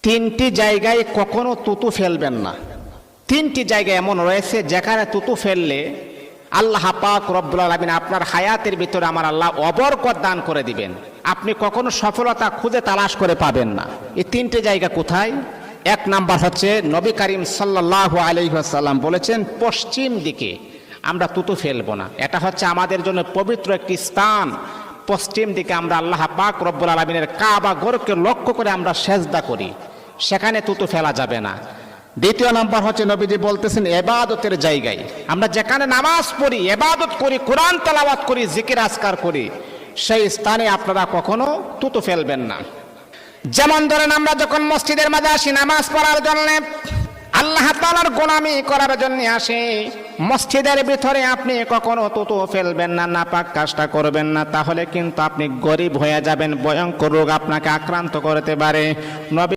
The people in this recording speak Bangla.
তিনটি জায়গায় কখনো তুতু ফেলবেন না। তিনটি জায়গা এমন রয়েছে যেখানে তুতু ফেললে আল্লাহ পাক রব্বুল আলামিন আপনার হায়াতের ভিতরে আমার আল্লাহ অবরকত দান করে দিবেন, আপনি কখনো সফলতা খুঁজে তালাশ করে পাবেন না। এই তিনটি জায়গা কোথায়? এক নাম্বার হচ্ছে নবী করিম সাল্লাল্লাহু আলাইহি ওয়াসাল্লাম বলেছেন পশ্চিম দিকে আমরা তুতু ফেলবো না। এটা হচ্ছে আমাদের জন্য পবিত্র একটি স্থান। পশ্চিম দিকে আমরা আল্লাহ পাক রব্বুল আলামিনের কাবা ঘরকে লক্ষ্য করে আমরা সেজদা করি, সেখানে তুতু ফেলা যাবে না। দ্বিতীয় নাম্বার হচ্ছে নবীজি বলতেছেন ইবাদতের জায়গায় আমরা যেখানে নামাজ পড়ি, ইবাদত করি, কোরআন তেলাওয়াত করি, জিকির আজকার করি, সেই স্থানে আপনারা কখনো তুতু ফেলবেন না। যেমন ধরেন আমরা যখন মসজিদের মাঝে আসি নামাজ পড়ার জন্য, আল্লাহ তাআলার গোলামি করার জন্য আসি, মসজিদের ভিতরে আপনি কখনো তুতু ফেলবেন না, নাপাক কাজটা করবেন না, তাহলে কিন্তু আপনি গরিব হয়ে যাবেন, ভয়ঙ্কর রোগ আপনাকে আক্রান্ত করতে পারে। নবী